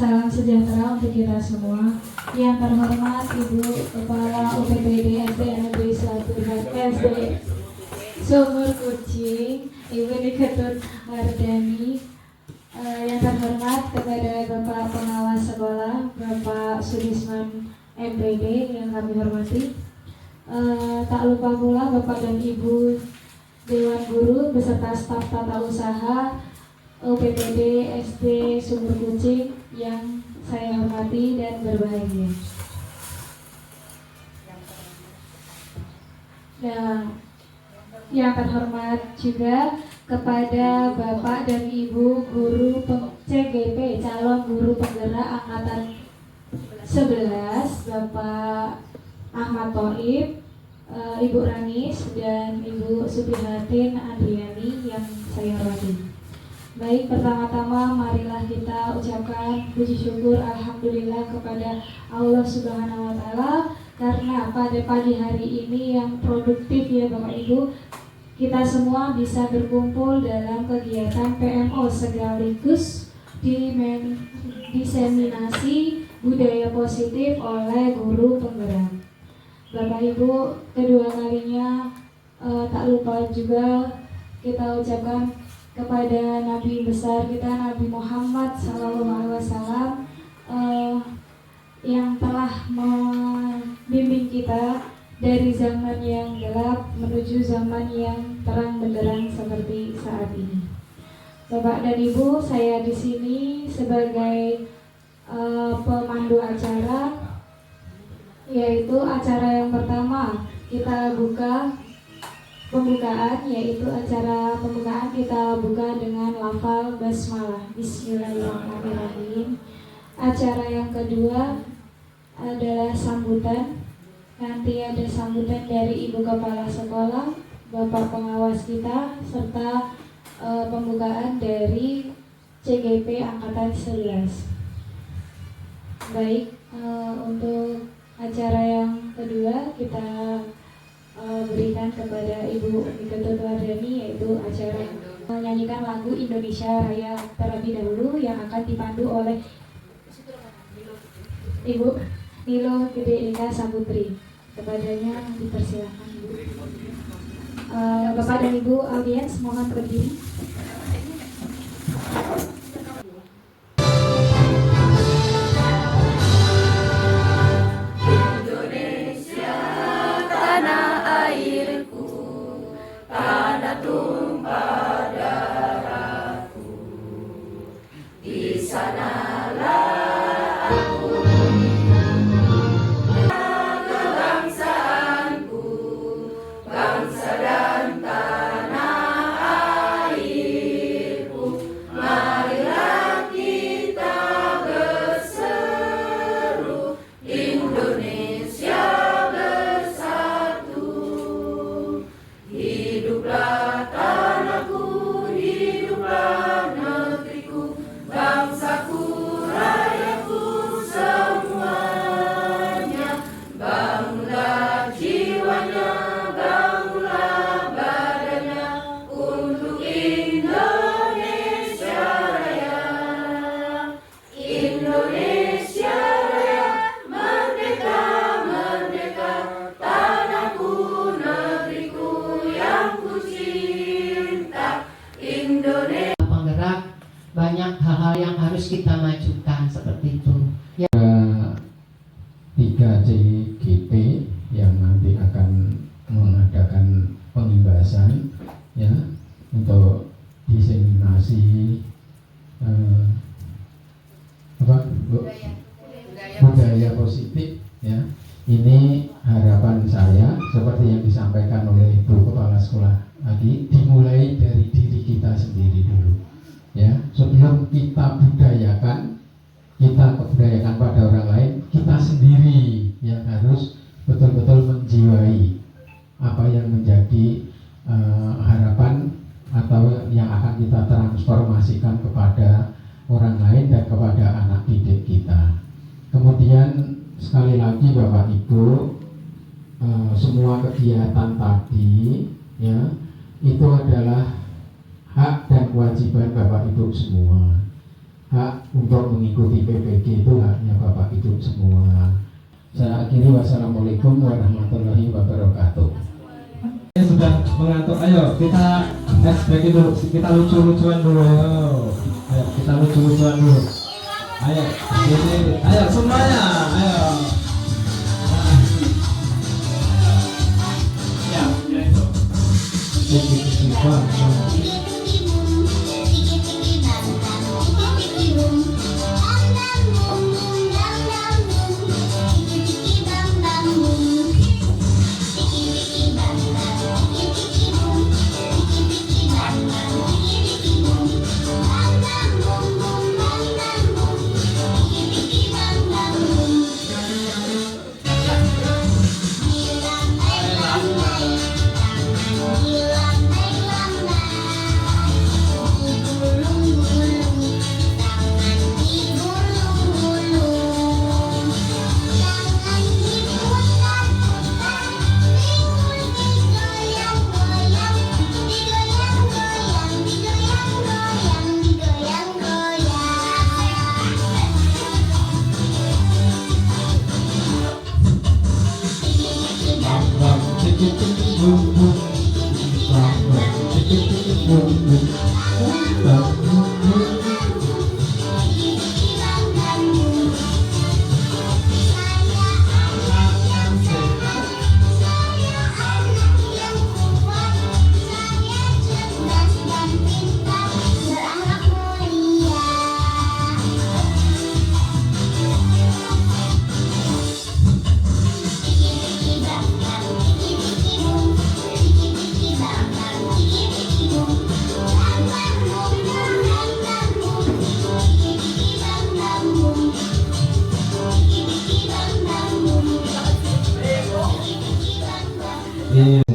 Salam sejahtera untuk kita semua. Yang terhormat Ibu Kepala UPPD SD Negeri 1 SD Sumur Kucing, Ibu Niketut Wardani. Yang terhormat kepada Bapak Pengawas Sekolah, Bapak Sudisman MPD yang kami hormati. Tak lupa pula Bapak dan Ibu Dewan Guru beserta staf tata usaha UPPD SD Sumur Kucing yang saya hormati dan berbahagia. Dan yang terhormat juga kepada Bapak dan Ibu Guru CGP calon guru penggerak angkatan 11, Bapak Ahmad Thoib, Ibu Ranis dan Ibu Supihatin Andriani yang saya hormati. Baik, pertama-tama marilah kita ucapkan puji syukur alhamdulillah kepada Allah Subhanahu wa taala karena pada pagi hari ini yang produktif ya Bapak Ibu, kita semua bisa berkumpul dalam kegiatan PMO sekaligus diseminasi budaya positif oleh guru penggerak. Bapak Ibu, kedua kalinya tak lupa juga kita ucapkan kepada Nabi besar kita Nabi Muhammad SAW yang telah membimbing kita dari zaman yang gelap menuju zaman yang terang benderang seperti saat ini. Bapak dan Ibu, saya di sini sebagai pemandu acara, yaitu acara yang pertama kita buka pembukaan, yaitu acara pembukaan kita buka dengan lafal basmalah Bismillahirrahmanirrahim. Acara yang kedua adalah sambutan. Nanti ada sambutan dari Ibu Kepala Sekolah, Bapak Pengawas kita, serta pembukaan dari CGP Angkatan 11. Baik, untuk acara yang kedua kita berikan kepada Ibu Niketut Wardani, yaitu acara menyanyikan lagu Indonesia Raya terlebih dahulu yang akan dipandu oleh Ibu Nilo Gede Eka Saputri. Kepadanya dipersilakan. Bapak dan Ibu audiens mohon berdiri. Tumpah darahku, di sanalah aku kebangsaanku, bangsa dan tanah airku. Marilah kita berseru, Indonesia bersatu. Hiduplah tanahku, hiduplah negeriku, bangsaku, rakyatku semuanya. Bangunlah jiwanya, bangunlah badannya untuk Indonesia Raya. Indonesia Raya, merdeka, merdeka, tanahku, negeriku yang ku cinta. Indonesia Penggerak, banyak hal-hal yang harus kita majukan seperti itu. Ya. 3 CGP yang nanti akan mengadakan pengimbasan ya untuk diseminasi budaya positif ya. Ini harapan saya seperti yang disampaikan oleh Ibu Kepala Sekolah tadi, dimulai dari diri kita sendiri dulu ya. Sebelum kita budayakan pada orang lain, kita sendiri yang harus betul-betul menjiwai apa yang menjadi harapan atau yang akan kita transformasikan kepada orang lain dan kepada anak didik kita. Kemudian sekali lagi Bapak Ibu, semua kegiatan tadi ya itu adalah hak dan kewajiban Bapak Ibu semua. Hak untuk mengikuti PPD kita lucu-lucuan dulu. Ayo kita lucu-lucuan dulu. Ayo, ini, ayo semuanya, ayo. Ya, itu.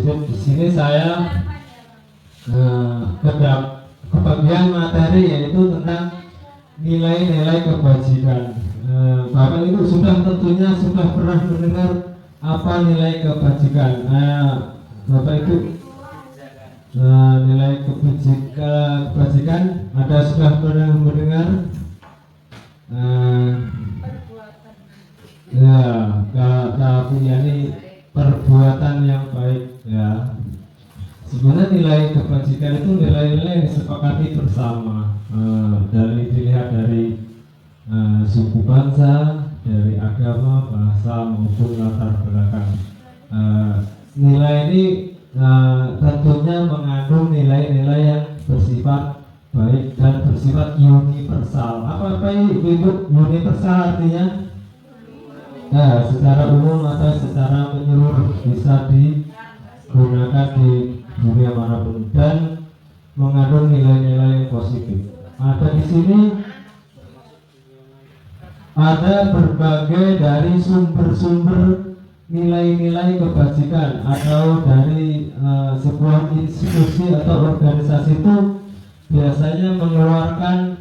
Di sini saya kebagian materi yaitu tentang nilai-nilai kebajikan. Bapak Ibu tentunya sudah pernah mendengar apa nilai kebajikan. Bapak Ibu nilai kebajikan ada sudah pernah mendengar? Ya, tapi ini perbuatan yang baik ya. Sebenarnya nilai kebajikan itu nilai-nilai yang disepakati bersama, dilihat dari suku bangsa, dari agama, bahasa maupun latar belakang. Nilai ini tentunya mengandung nilai-nilai yang bersifat baik dan bersifat universal. Apa itu universal artinya? Secara umum atau secara menyeluruh bisa digunakan di dunia manapun dan mengandung nilai-nilai yang positif. Ada di sini ada berbagai dari sumber-sumber nilai-nilai kebajikan atau dari sebuah institusi atau organisasi itu biasanya mengeluarkan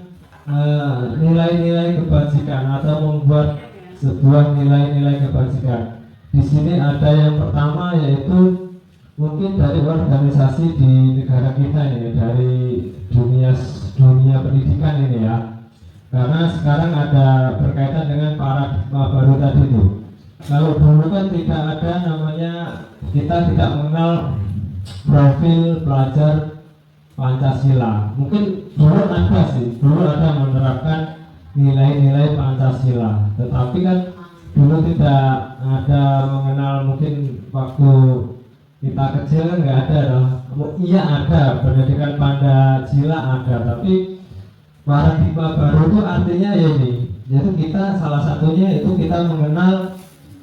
nilai-nilai kebajikan atau membuat sebuah nilai-nilai kebajikan. Di sini ada yang pertama yaitu mungkin dari organisasi di negara kita ini, dari dunia pendidikan ini ya. Karena sekarang ada berkaitan dengan paradigma baru tadi itu. Kalau dulu kan tidak ada namanya, kita tidak mengenal profil pelajar Pancasila. Mungkin dulu ada sih, dulu ada menerapkan nilai-nilai Pancasila, tetapi kan dulu tidak ada mengenal, mungkin waktu kita kecil kan nggak ada loh. Iya ada pendidikan Pancasila ada, tapi paradigma baru itu artinya ya ini, yaitu kita salah satunya itu kita mengenal,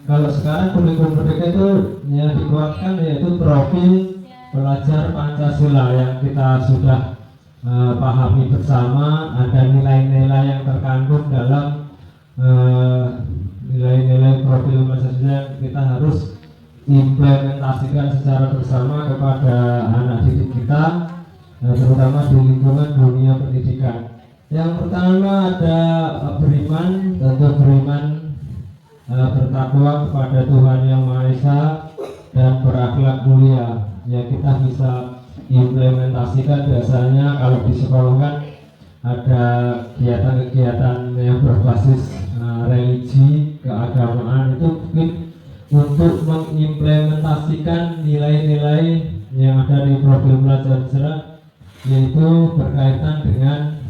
kalau sekarang kurikulum merdeka itu yang dikeluarkan yaitu profil pelajar Pancasila yang kita sudah pahami bersama. Ada nilai-nilai yang terkandung dalam nilai-nilai profil Pancasila yang kita harus implementasikan secara bersama kepada anak didik kita, terutama di lingkungan dunia pendidikan. Yang pertama ada beriman, tentu beriman bertakwa kepada Tuhan Yang Maha Esa dan berakhlak mulia. Ya, kita bisa implementasikan biasanya kalau di sekolah kan ada kegiatan-kegiatan yang berbasis religi, keagamaan, itu mungkin untuk mengimplementasikan nilai-nilai yang ada di profil pelajar sejarah yaitu berkaitan dengan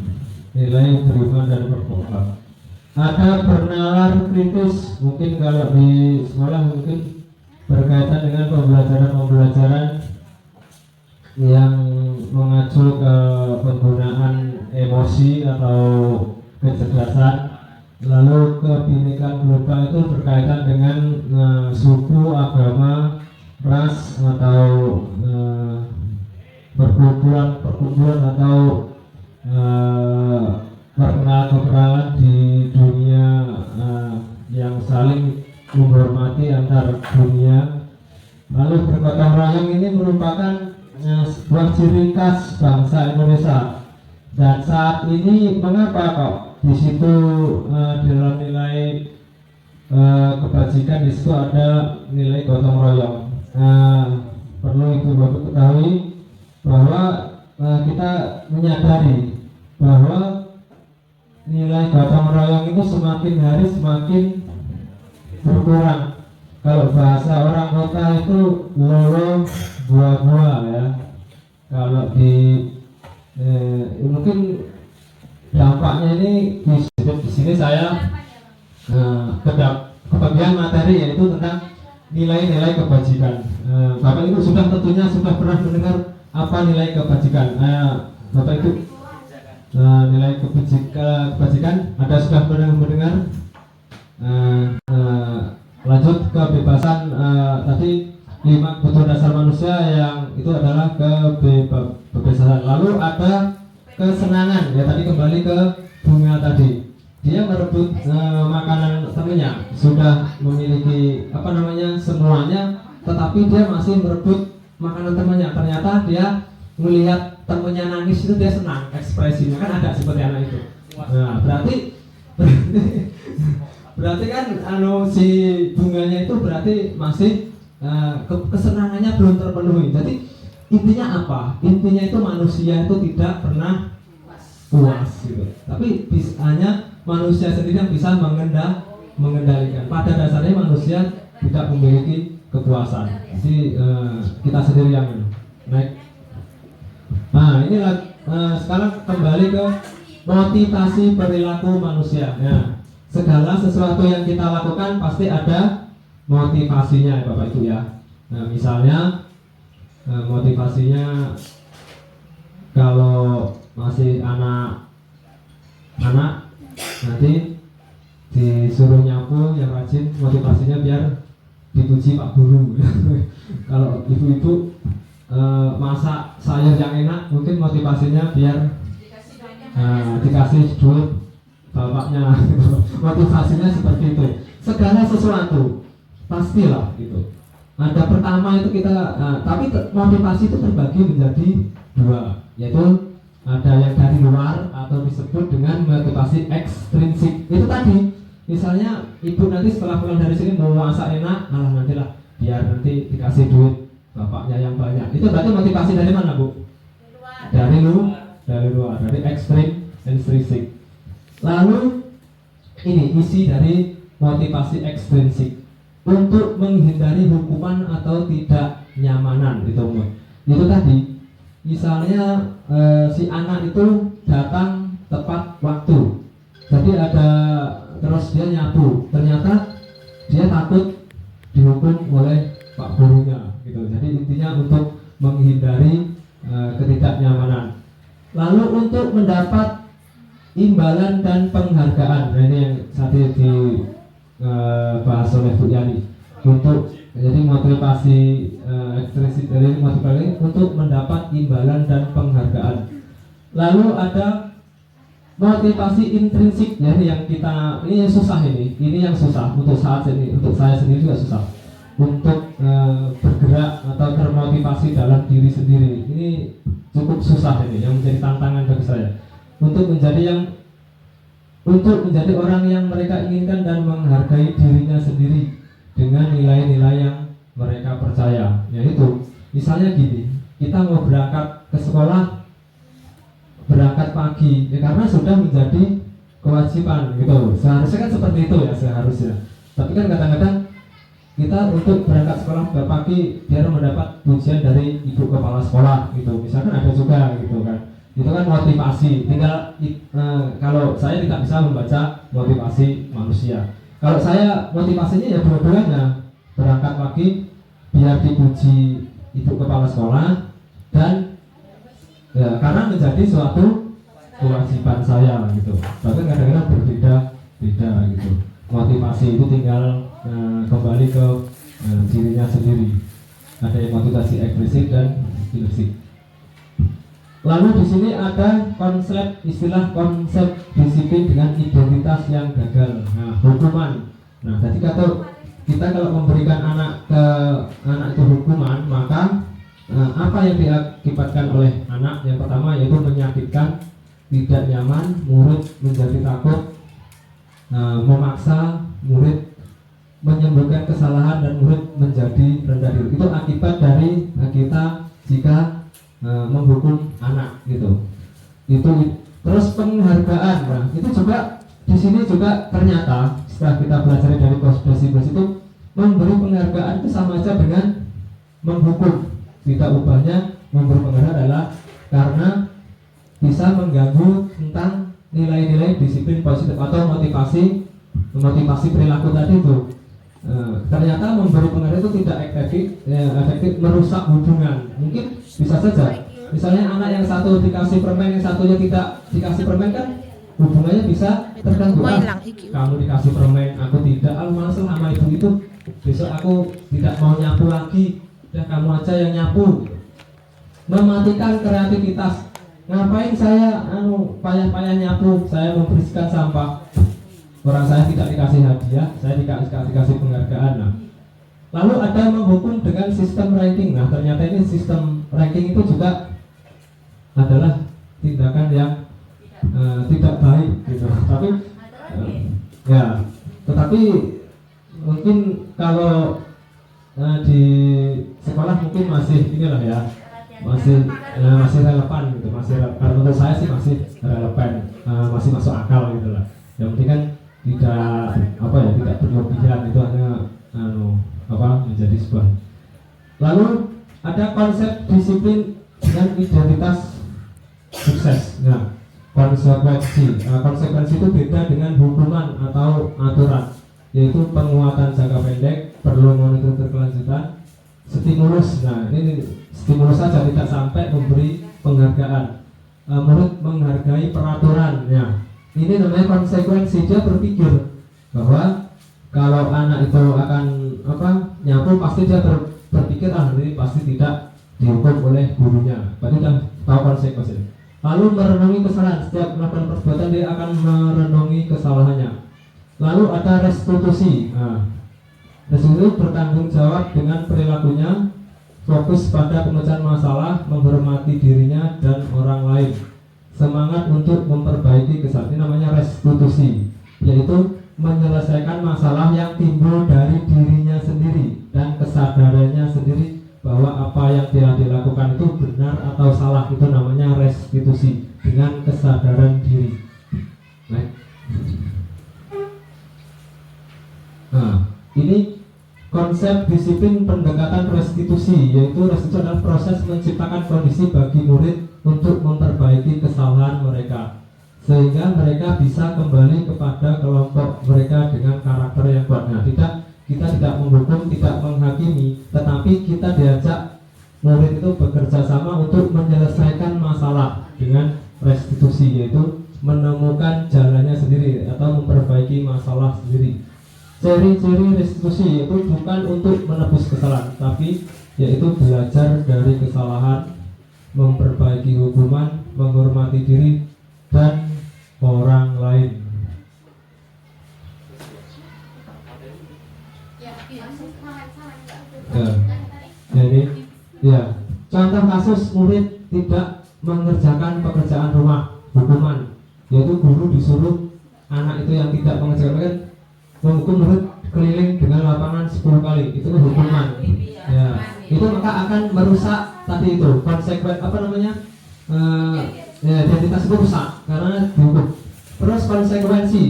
nilai beriman dan berdoa. Ada bernalar kritis, mungkin kalau di sekolah mungkin berkaitan dengan pembelajaran yang mengacu ke penggunaan emosi atau kecerdasan. Lalu kebinekaan global itu berkaitan dengan suku, agama, ras atau perkumpulan atau perkenalan di dunia yang saling menghormati antar dunia. Lalu bergotong royong ini merupakan sebuah ciri khas bangsa Indonesia. Dan saat ini mengapa kok di situ dalam nilai kebajikan di situ ada nilai gotong royong? Perlu Ibu Bapak ketahui bahwa kita menyadari bahwa nilai gotong royong itu semakin hari semakin berkurang. Kalau bahasa orang kota itu lolo buah-buah ya. Kalau di mungkin dampaknya ini di sini saya kebagian materi yaitu tentang nilai-nilai kebajikan. Bapak Ibu tentunya sudah pernah mendengar apa nilai kebajikan. Bapak Ibu nilai kebajikan ada sudah pernah mendengar? Lanjut kebebasan tadi 5 kebutuhan dasar manusia yang itu adalah kebebasan. Lalu ada kesenangan ya, tadi kembali ke bunga tadi, dia merebut makanan temannya, sudah memiliki semuanya, tetapi dia masih merebut makanan temannya. Ternyata dia melihat temannya nangis itu dia senang, ekspresinya kan ada seperti anak itu. Nah, berarti kan si bunganya itu berarti masih kesenangannya belum terpenuhi. Jadi intinya apa? Intinya itu manusia itu tidak pernah puas gitu. Tapi hanya manusia sendiri yang bisa mengendalikan. Pada dasarnya manusia tidak memiliki kepuasan. Jadi kita sendiri yang naik. Nah, ini sekarang kembali ke motivasi perilaku manusia. Nah, segala sesuatu yang kita lakukan pasti ada motivasinya ya Bapak Ibu ya. Nah, misalnya motivasinya kalau masih anak nanti disuruh nyapu yang rajin, motivasinya biar dipuji Pak Guru. Kalau ibu-ibu masak sayur yang enak, mungkin motivasinya biar dikasih duit bapaknya. Motivasinya seperti itu. Segala sesuatu pastilah gitu. Ada pertama itu kita, tapi motivasi itu terbagi menjadi 2, yaitu ada yang dari luar atau disebut dengan motivasi ekstrinsik. Itu tadi, misalnya ibu nanti setelah pulang dari sini mau masak enak, nantilah biar nanti dikasih duit bapaknya yang banyak. Itu berarti motivasi dari mana Bu? Dari luar, dari ekstrinsik. Lalu ini isi dari motivasi ekstrinsik, untuk menghindari hukuman atau tidak nyamanan itu tadi. Misalnya si anak itu datang tepat waktu, jadi terus dia nyapu, ternyata dia takut dihukum oleh Pak Gurunya gitu. Jadi intinya untuk menghindari ketidaknyamanan. Lalu untuk mendapat imbalan dan penghargaan. Nah, ini yang tadi dibahas oleh Bu Yani. Jadi motivasi ekstrinsik dari motivasi untuk mendapat imbalan dan penghargaan. Lalu ada motivasi intrinsik ya, yang kita ini susah ini yang susah untuk saat ini, untuk saya sendiri juga susah untuk bergerak atau termotivasi dalam diri sendiri. Ini cukup susah ini, yang menjadi tantangan bagi saya untuk menjadi orang yang mereka inginkan dan menghargai dirinya sendiri dengan nilai-nilai yang mereka percaya. Yaitu misalnya gini, kita mau berangkat ke sekolah, berangkat pagi ya, karena sudah menjadi kewajiban gitu. Seharusnya kan seperti itu ya, seharusnya. Tapi kan kadang-kadang kita untuk berangkat sekolah pagi biar mendapat pujian dari ibu kepala sekolah gitu, misalkan ada juga gitu kan. Itu kan motivasi. Tinggal kalau saya tidak bisa membaca motivasi manusia. Kalau saya motivasinya ya dua-duanya, berangkat pagi biar dipuji ibu kepala sekolah dan ya karena menjadi suatu kewajiban saya gitu. Tapi kadang-kadang berbeda-beda gitu. Motivasi itu tinggal kembali ke dirinya sendiri. Ada yang motivasi eksplisit dan implisit. Lalu di sini ada istilah konsep disiplin dengan identitas yang gagal. Nah, hukuman. Nah, tadi kata kita kalau memberikan anak itu hukuman, maka apa yang diakibatkan oleh anak? Yang pertama yaitu menyakitkan, tidak nyaman, murid menjadi takut, memaksa murid, menyembuhkan kesalahan dan murid menjadi rendah diri. Itu akibat dari kita jika menghukum anak gitu. Itu terus penghargaan. Nah, itu juga di sini juga ternyata setelah kita belajar dari Kosdasi itu memberi penghargaan itu sama aja dengan menghukum. Tidak ubahnya memberi penghargaan adalah karena bisa mengganggu tentang nilai-nilai disiplin positif atau motivasi perilaku tadi itu. Ternyata memberi penghargaan itu tidak efektif merusak hubungan. Mungkin bisa saja, misalnya anak yang satu dikasih permen, yang satunya tidak dikasih permen, kan hubungannya bisa terganggu. Kamu dikasih permen, aku tidak. Malas sama ibu itu, besok aku tidak mau nyapu lagi, dan kamu aja yang nyapu. Mematikan kreativitas. Ngapain saya payah-payah nyapu, saya membersihkan sampah. Orang saya tidak dikasih hadiah, saya dikasih penghargaan. Nah, lalu ada menghukum dengan sistem ranking. Nah, ternyata ini sistem ranking itu juga adalah tindakan yang tidak baik gitu. Tetapi mungkin kalau di sekolah mungkin masih inilah ya, masih relevan gitu, karena menurut saya sih masih relevan, masih masuk akal gitu lah. Yang penting kan tidak berlebihan, itu hanya menjadi sebuah. Lalu ada konsep disiplin dan identitas sukses. Nah, konsekuensi itu beda dengan hukuman atau aturan, yaitu penguatan jangka pendek, perlu monitor berkelanjutan, stimulus. Nah, ini stimulus saja, tidak sampai memberi penghargaan. Murid menghargai peraturannya. Ini namanya konsekuensi. Dia berpikir bahwa kalau anak itu akan nyapu, pasti dia berpikir ini pasti tidak dihukum oleh gurunya. Berarti sudah tahu konsekuensi. Lalu merenungi kesalahan. Setiap melakukan perbuatan dia akan merenungi kesalahannya. Lalu ada restitusi. Restitusi bertanggung jawab dengan perilakunya, fokus pada pemecahan masalah, menghormati dirinya dan orang lain. Semangat untuk memperbaiki kesalahan, ini namanya restitusi, yaitu menyelesaikan masalah yang timbul dari dirinya sendiri dan kesadarannya sendiri bahwa apa yang dia dilakukan itu benar atau salah. Itu namanya restitusi dengan kesadaran diri. Nah, ini konsep disiplin pendekatan restitusi, yaitu restitusi adalah proses menciptakan kondisi bagi murid untuk memperbaiki kesalahan mereka, sehingga mereka bisa kembali kepada kelompok mereka dengan karakter yang kuat. Nah, kita tidak menghukum, tidak menghakimi, tetapi kita diajak murid itu bekerja sama untuk menyelesaikan masalah dengan restitusi, yaitu menemukan jalannya sendiri atau memperbaiki masalah sendiri. Ciri-ciri restitusi itu bukan untuk menebus kesalahan, tapi yaitu belajar dari kesalahan, memperbaiki hukuman, menghormati diri dan orang lain. Jadi, contoh kasus murid tidak mengerjakan pekerjaan rumah, hukuman, yaitu guru disuruh anak itu yang tidak mengerjakan, menghukum murid keliling dengan lapangan 10 kali. Itu hukuman. Itu maka akan merusak tadi itu identitas itu rusak karena dihukum. Terus konsekuensi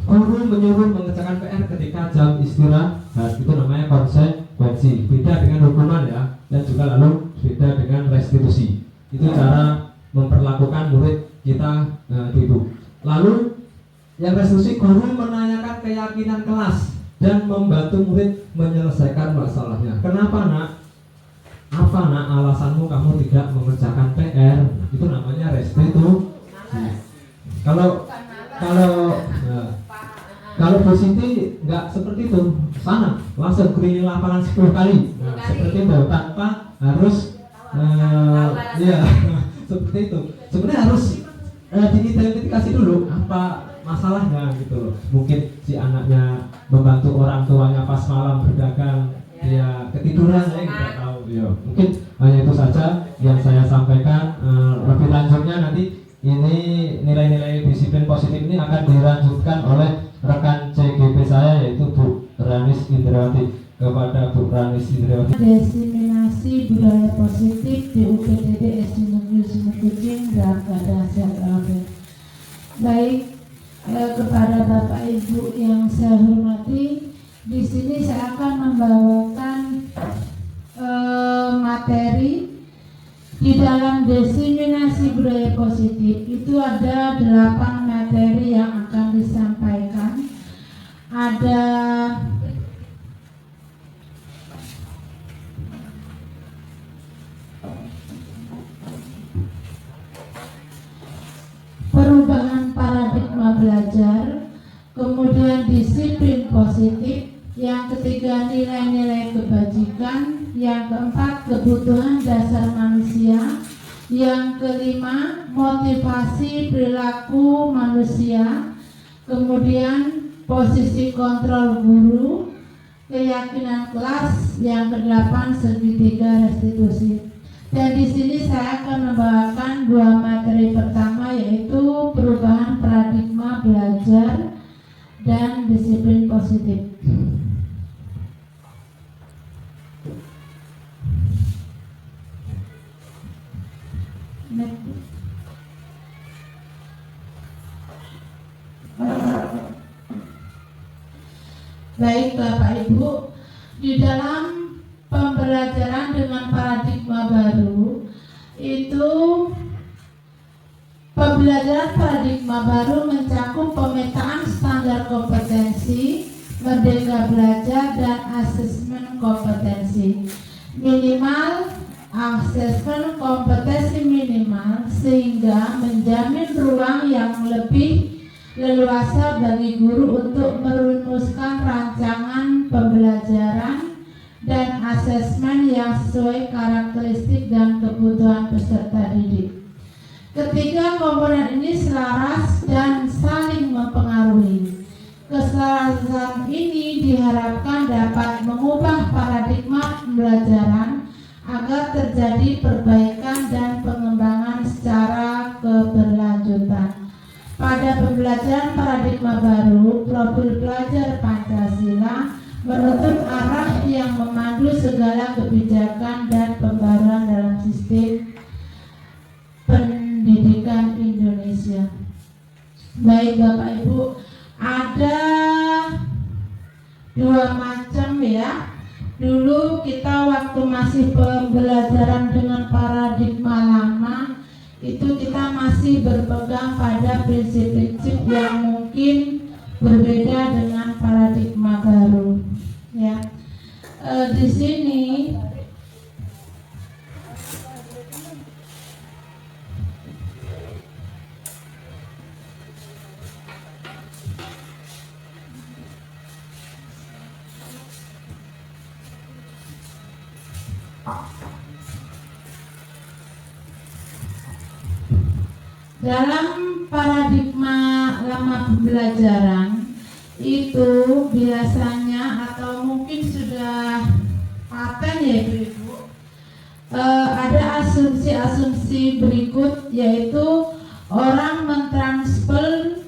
guru menyuruh mengerjakan PR ketika jam istirahat, itu namanya konsekuensi. Beda dengan hukuman ya, dan juga lalu beda dengan restitusi. Itu cara memperlakukan murid kita itu. Lalu yang restitusi, guru menanyakan keyakinan kelas dan membantu murid menyelesaikan masalahnya. Kenapa nak? Apa nak alasanmu kamu tidak mengerjakan PR? Itu namanya restitusi. Kalau Bu Siti nggak seperti itu, sana langsung keliling lapangan 10 kali, seperti itu tanpa harus ya seperti itu. Sebenarnya harus diidentifikasi dulu apa masalahnya gitu loh. Mungkin si anaknya membantu orang tuanya pas malam berdagang, dia ketiduran, saya nggak tahu. Ya, mungkin hanya itu saja yang saya sampaikan. Lebih lanjutnya nanti ini nilai-nilai disiplin positif ini akan dilanjutkan oleh rekan CGP saya, yaitu Bu Ranis Indrawati. Kepada Bu Ranis Indrawati. Diseminasi budaya positif di UPTD SD Negeri Sumber Kucing dan keadaan sehat walafiat. Baik, kepada Bapak Ibu yang saya hormati, di sini saya akan membawakan materi. Di dalam diseminasi budaya positif itu ada 8 materi yang akan disampaikan. Ada perubahan paradigma belajar, kemudian disiplin positif, yang ketiga nilai-nilai kebajikan, yang keempat kebutuhan dasar manusia, yang kelima motivasi perilaku manusia, kemudian posisi kontrol guru, keyakinan kelas, yang kedelapan segitiga restitusi. Dan di sini saya akan membawakan 2 materi pertama, yaitu perubahan paradigma belajar dan disiplin positif. Baik Bapak Ibu, di dalam pembelajaran dengan paradigma baru itu, pembelajaran paradigma baru mencakup pemetaan standar kompetensi, merdeka belajar, dan asesmen kompetensi minimal. Asesmen kompetensi minimal sehingga menjamin ruang yang lebih leluasa bagi guru untuk merumuskan rancangan pembelajaran dan asesmen yang sesuai karakteristik dan kebutuhan peserta didik. Ketiga komponen ini selaras dan saling mempengaruhi. Keselarasan ini diharapkan dapat mengubah paradigma pembelajaran agar terjadi perbaikan dan pengembangan secara keberlanjutan. Pada pembelajaran paradigma baru, profil pelajar Pancasila menuntut arah yang memandu segala kebijakan dan pembaruan dalam sistem pendidikan Indonesia. Baik Bapak Ibu, ada 2 macam ya. Dulu kita waktu masih pembelajaran dengan paradigma lama, itu kita masih berpegang pada prinsip-prinsip yang mungkin berbeda dengan paradigma baru. Ya, di sini dalam paradigma lama pembelajaran itu biasanya atau mungkin sudah paten ya Ibu, ada asumsi-asumsi berikut, yaitu orang mentransfer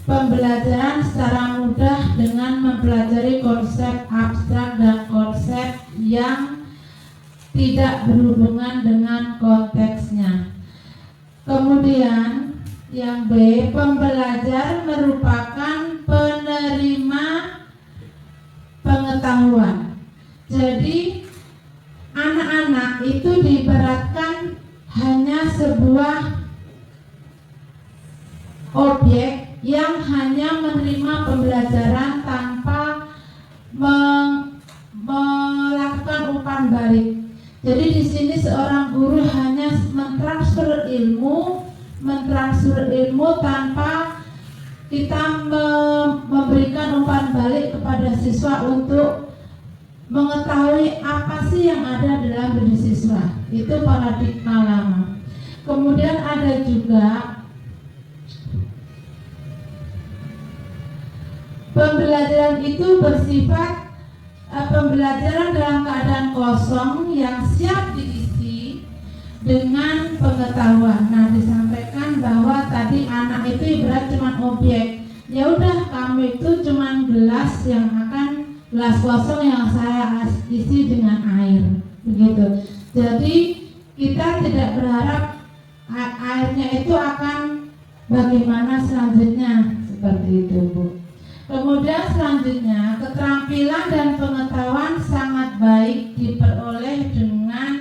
pembelajaran secara mudah dengan mempelajari konsep abstrak dan konsep yang tidak berhubungan dengan konteksnya. Kemudian yang B, pembelajar merupakan pengetahuan. Jadi anak-anak itu diibaratkan hanya sebuah objek yang hanya menerima pembelajaran tanpa melakukan umpan balik. Jadi di sini seorang guru hanya mentransfer ilmu tanpa kita memberikan umpan balik kepada siswa untuk mengetahui apa sih yang ada dalam diri siswa. Itu paradigma lama. Kemudian ada juga pembelajaran itu bersifat pembelajaran dalam keadaan kosong yang siap diisi dengan pengetahuan. Nah, disampaikan bahwa tadi anak itu ibarat cuma objek. Ya udah, kamu itu cuma gelas kosong yang saya isi dengan air, begitu. Jadi kita tidak berharap airnya itu akan bagaimana selanjutnya, seperti itu, Bu. Kemudian selanjutnya, keterampilan dan pengetahuan sangat baik diperoleh dengan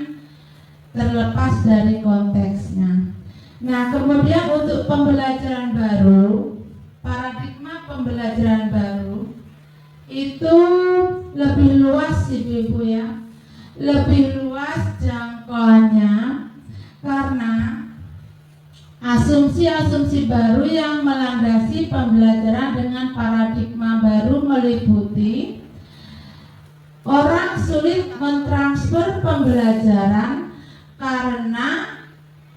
terlepas dari konteksnya. Nah, kemudian untuk pembelajaran baru, paradigma pembelajaran baru itu lebih luas sih Ibu ya, lebih luas jangkauannya karena asumsi-asumsi baru yang melandasi pembelajaran dengan paradigma baru meliputi orang sulit mentransfer pembelajaran karena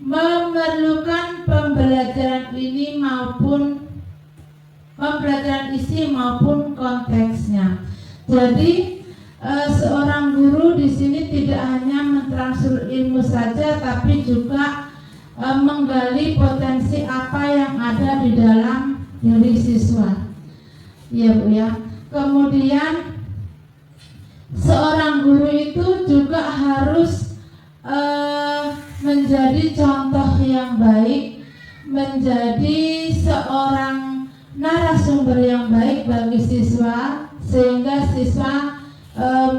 memerlukan pembelajaran ini maupun pembelajaran isi maupun konteksnya. Jadi seorang guru di sini tidak hanya mentransfer ilmu saja, tapi juga menggali potensi apa yang ada di dalam diri siswa. Ya Bu ya. Kemudian seorang guru itu juga harus menjadi contoh yang baik, menjadi seorang narasumber yang baik bagi siswa, sehingga siswa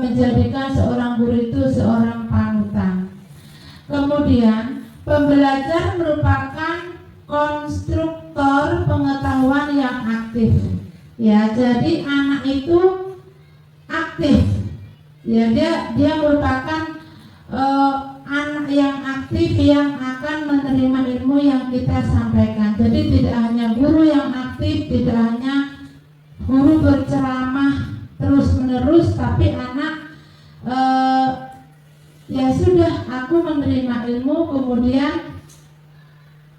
menjadikan seorang guru itu seorang panutan. Kemudian pembelajar merupakan konstruktor pengetahuan yang aktif. Ya, jadi anak itu aktif. Ya, dia merupakan anak yang aktif yang akan menerima ilmu yang kita sampaikan. Jadi tidak hanya guru yang aktif, tidak hanya guru berceramah terus-menerus, tapi anak ya sudah, aku menerima ilmu, kemudian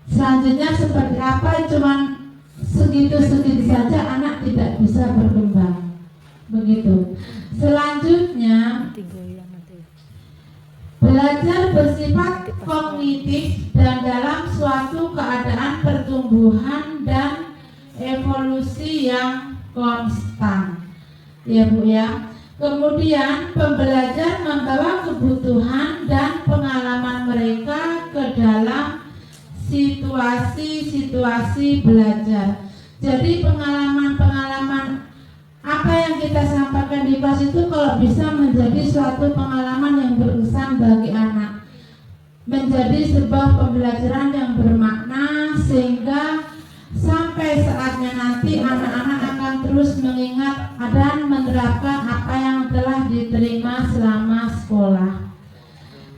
selanjutnya seperti apa, cuman segitu-segitu saja, anak tidak bisa berkembang. Begitu. Selanjutnya, belajar bersifat kognitif dan dalam suatu keadaan pertumbuhan dan evolusi yang konstan. Ya Bu ya. Kemudian pembelajar membawa kebutuhan dan pengalaman mereka ke dalam situasi-situasi belajar. Jadi pengalaman-pengalaman apa yang kita sampaikan di kelas itu kalau bisa menjadi suatu pengalaman yang berkesan bagi anak, menjadi sebuah pembelajaran yang bermakna, sehingga sampai saatnya nanti anak-anak akan terus mengingat dan menerapkan apa yang telah diterima selama sekolah.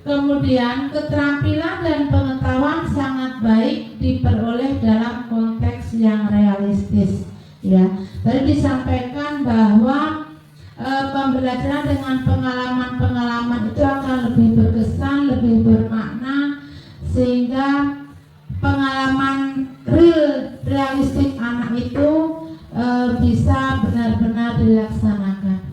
Kemudian keterampilan dan pengetahuan sangat baik diperoleh dalam konteks yang realistis. Ya, tadi disampaikan bahwa pembelajaran dengan pengalaman-pengalaman itu akan lebih berkesan, lebih bermakna, sehingga pengalaman realistik anak itu bisa benar-benar dilaksanakan.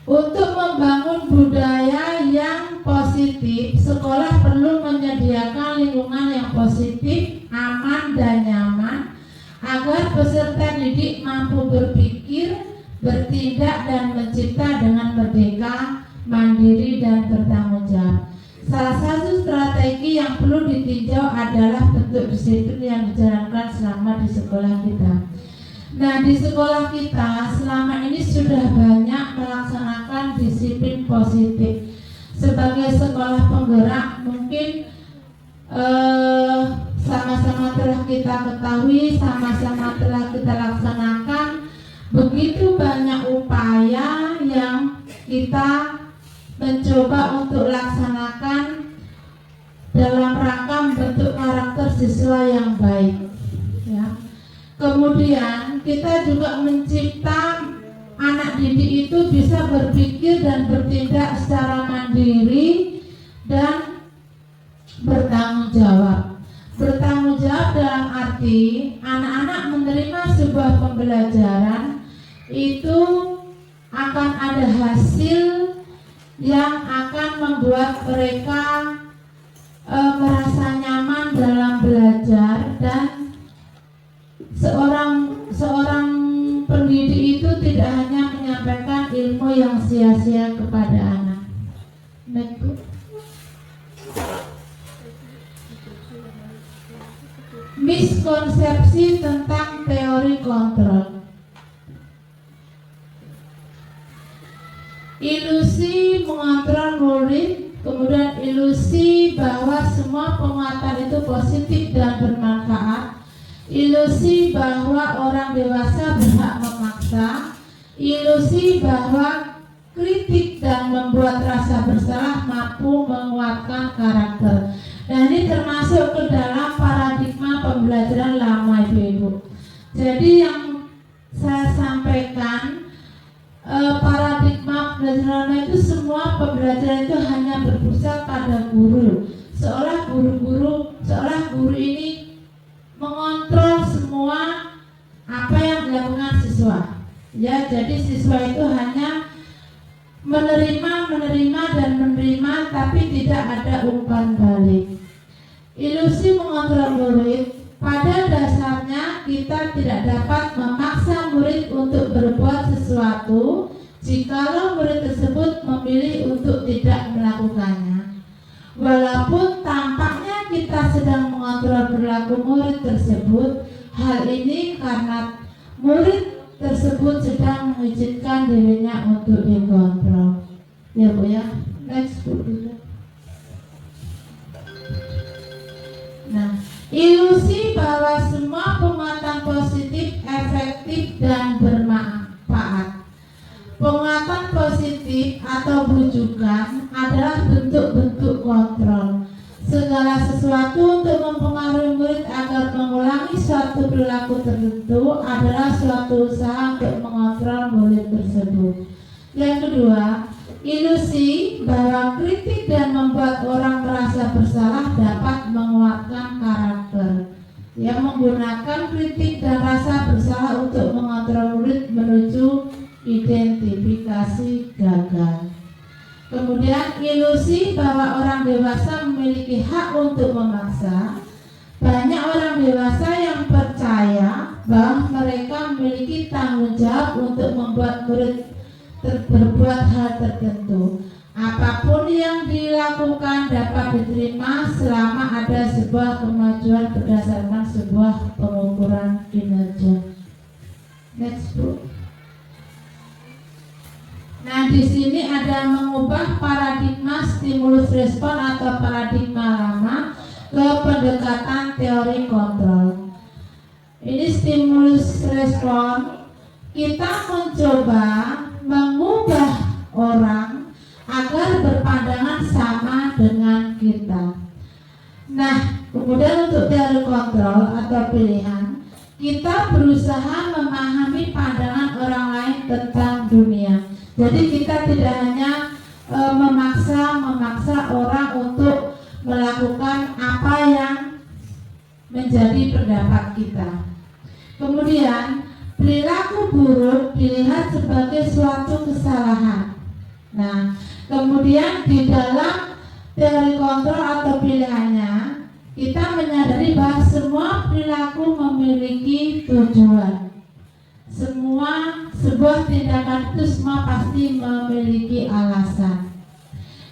Untuk membangun budaya yang positif, sekolah perlu menyediakan lingkungan yang positif, aman dan nyaman agar peserta didik mampu berpikir, bertindak dan mencipta dengan merdeka, mandiri dan bertanggung jawab. Salah satu strategi yang perlu ditinjau adalah bentuk disiplin yang dijalankan selama selama di sekolah kita. Nah, di sekolah kita selama ini sudah banyak melaksanakan disiplin positif. Sebagai sekolah penggerak, mungkin sama-sama telah kita ketahui, sama-sama telah kita laksanakan begitu banyak upaya yang kita mencoba untuk laksanakan dalam rangka membentuk karakter siswa yang baik, ya. Kemudian kita juga mencipta anak didik itu bisa berpikir dan bertindak secara mandiri dan bertanggung jawab. Bertanggung jawab dalam arti anak-anak menerima sebuah pembelajaran itu akan ada hasil yang akan membuat mereka merasa nyaman dalam belajar, dan seorang pendidik itu tidak hanya menyampaikan ilmu yang sia-sia kepada anak. Miskonsepsi tentang teori kontrol. Ilusi mengontrol murid, kemudian ilusi bahwa semua penguatan itu positif dan bermanfaat, ilusi bahwa orang dewasa berhak memaksa, ilusi bahwa kritik dan membuat rasa bersalah mampu menguatkan karakter. Dan ini termasuk ke dalam paradigma pembelajaran lama, Ibu. Jadi yang saya sampaikan, paradigma pembelajaran lama itu semua pembelajaran itu hanya berpusat pada guru. Seolah guru ini mengontrol semua apa yang dilakukan siswa. Ya, jadi siswa itu hanya menerima dan menerima, tapi tidak ada umpan balik. Ilusi mengontrol murid. Pada dasarnya kita tidak dapat memaksa murid untuk berbuat sesuatu jikalau murid tersebut memilih untuk tidak melakukannya. Walaupun tampaknya kita sedang mengontrol perilaku murid tersebut, hal ini karena murid tersebut sedang mengizinkan dirinya untuk dikontrol. Ya Bu ya, next Bu. Nah, ilusi bahwa semua penguatan positif efektif dan bermanfaat. Penguatan positif atau bujukan adalah bentuk-bentuk kontrol. Segala sesuatu untuk mempengaruhi murid agar mengulangi suatu perilaku tertentu adalah suatu usaha untuk mengontrol murid tersebut. Yang kedua, ilusi bahwa kritik dan membuat orang merasa bersalah dapat menguatkan karakter. Yang menggunakan kritik dan rasa bersalah untuk mengontrol murid menuju identifikasi gagal. Kemudian ilusi bahwa orang dewasa memiliki hak untuk memaksa. Banyak orang dewasa yang percaya bahwa mereka memiliki tanggung jawab untuk membuat murid berbuat hal tertentu. Apapun yang dilakukan dapat diterima selama ada sebuah kemajuan berdasarkan sebuah pengukuran kinerja. Next Bu. Nah, di sini ada mengubah paradigma stimulus respon atau paradigma lama ke pendekatan teori kontrol. Ini stimulus respon, kita mencoba mengubah orang agar berpandangan sama dengan kita. Nah, kemudian untuk teori kontrol atau pilihan, kita berusaha memahami pandangan orang lain tentang dunia. Jadi kita tidak hanya memaksa orang untuk melakukan apa yang menjadi pendapat kita. Kemudian perilaku buruk dilihat sebagai suatu kesalahan. Nah, kemudian di dalam teori kontrol atau pilihannya, kita menyadari bahwa semua perilaku memiliki tujuan. Sebuah tindakan itu semua pasti memiliki alasan.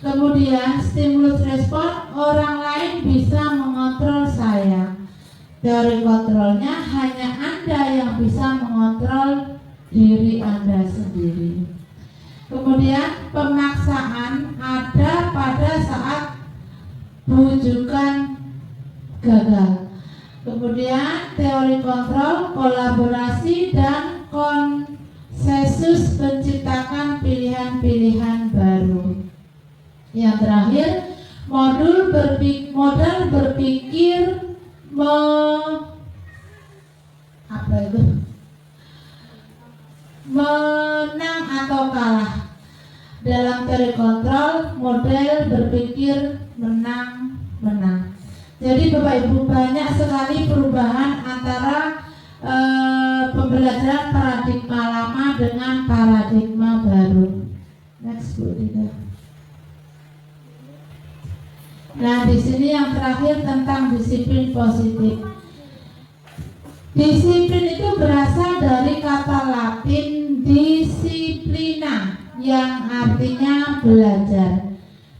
Kemudian stimulus respon, orang lain bisa mengontrol saya. Teori kontrolnya hanya Anda yang bisa mengontrol diri Anda sendiri. Kemudian pemaksaan ada pada saat bujukan gagal. Kemudian teori kontrol, kolaborasi dan konsensus menciptakan pilihan-pilihan baru. Yang terakhir, modal berpikir menang atau kalah. Dalam teori kontrol, model berpikir menang. Jadi Bapak Ibu, banyak sekali perubahan antara pembelajaran paradigma lama dengan paradigma baru. Next Bu Dina. Nah, di sini yang terakhir tentang disiplin positif. Disiplin itu berasal dari kata Latin disiplina yang artinya belajar.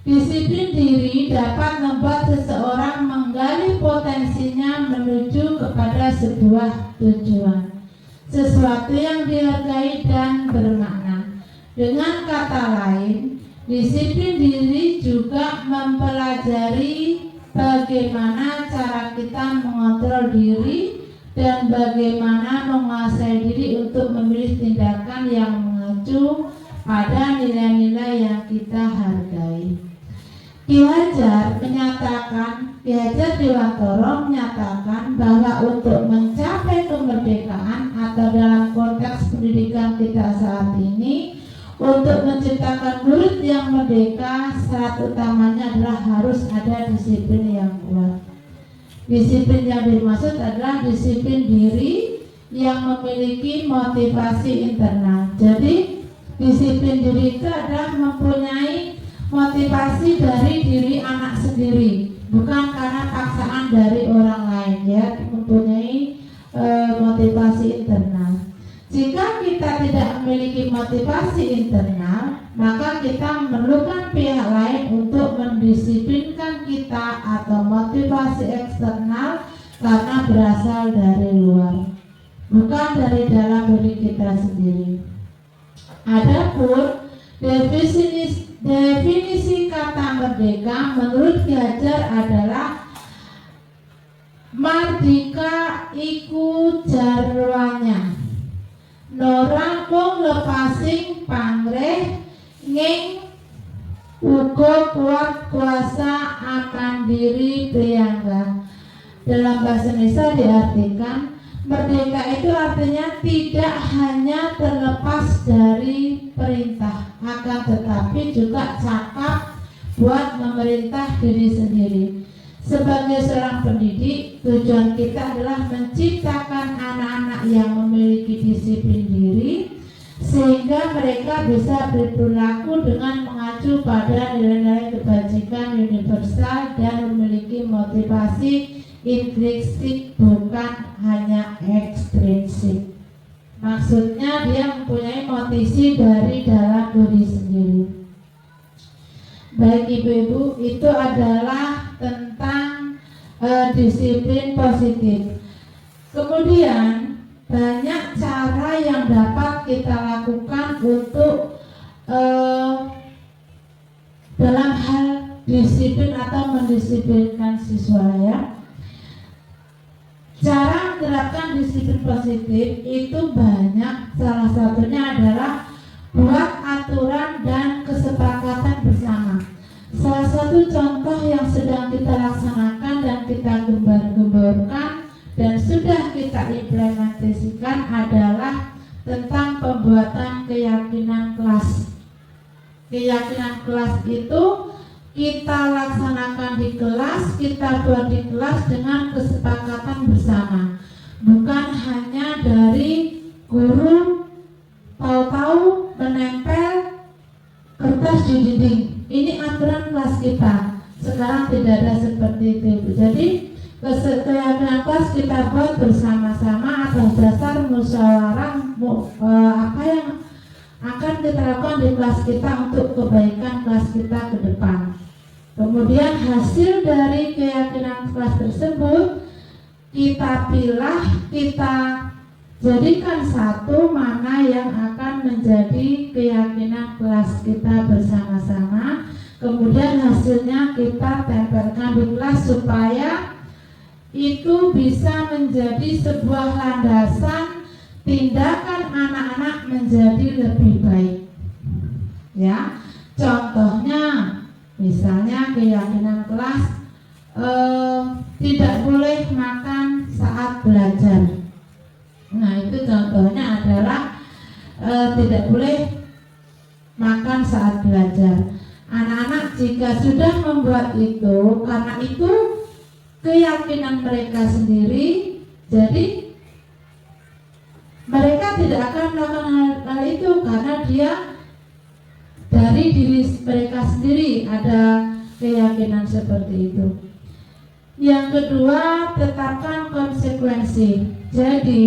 Disiplin diri dapat membuat seseorang menggali potensinya menuju kepada sebuah tujuan, sesuatu yang dihargai dan bermakna. Dengan kata lain, disiplin diri juga mempelajari bagaimana cara kita mengontrol diri dan bagaimana menguasai diri untuk memilih tindakan yang mengacu pada nilai-nilai yang kita hargai. Ki Hajar Dewantara menyatakan bahwa untuk mencapai kemerdekaan atau dalam konteks pendidikan kita saat ini, untuk menciptakan murid yang merdeka, syarat utamanya adalah harus ada disiplin yang kuat. Disiplin yang dimaksud adalah disiplin diri yang memiliki motivasi internal. Jadi disiplin diri itu adalah mempunyai motivasi dari diri anak sendiri, bukan karena paksaan dari orang lain, ya, mempunyai motivasi internal. Jika kita tidak memiliki motivasi internal, maka kita memerlukan pihak lain untuk mendisiplinkan kita atau motivasi eksternal karena berasal dari luar, bukan dari dalam diri kita sendiri. Adapun definisi kata merdeka menurut Ki Hajar adalah mardika iku jarwanya. Nora mung lepasing pangreh nging uga kuat kuasa akan diri priyangga. Dalam bahasa Indonesia diartikan merdeka itu artinya tidak hanya terlepas dari perintah, akan tetapi juga cakap buat memerintah diri sendiri. Sebagai seorang pendidik, tujuan kita adalah menciptakan anak-anak yang memiliki disiplin diri sehingga mereka bisa berperilaku dengan mengacu pada nilai-nilai kebajikan universal dan memiliki motivasi intrinsik bukan hanya ekstrinsik. Maksudnya dia mempunyai motivasi dari dalam diri sendiri. Baik Ibu-ibu, itu adalah tentang disiplin positif. Kemudian banyak cara yang dapat kita lakukan untuk dalam hal disiplin atau mendisiplinkan siswa, ya. Cara menerapkan disiplin positif itu banyak. Salah satunya adalah buat aturan dan kesepakatan bersama. Salah satu contoh yang sedang kita laksanakan dan kita gembar-gemborkan dan sudah kita implementasikan adalah tentang pembuatan keyakinan kelas. Keyakinan kelas itu kita laksanakan di kelas, kita buat di kelas dengan kesepakatan bersama, bukan hanya dari guru tahu-tahu menempel kertas di dinding. Ini aturan kelas kita. Sekarang tidak ada seperti itu. Jadi keyakinan kelas kita buat bersama-sama atas dasar musyawarah apa yang akan kita lakukan di kelas kita untuk kebaikan kelas kita ke depan. Kemudian hasil dari keyakinan kelas tersebut kita pilah, kita jadikan satu mana yang akan menjadi keyakinan kelas kita bersama-sama. Kemudian hasilnya kita tempelkan di kelas supaya itu bisa menjadi sebuah landasan tindakan anak-anak menjadi lebih baik. Ya, contohnya misalnya keyakinan kelas tidak boleh makan saat belajar. Nah, itu contohnya adalah tidak boleh makan saat belajar. Anak-anak jika sudah membuat itu, karena itu keyakinan mereka sendiri, jadi mereka tidak akan melakukan hal itu karena dia dari diri mereka sendiri ada keyakinan seperti itu. Yang kedua, tetapkan konsekuensi. Jadi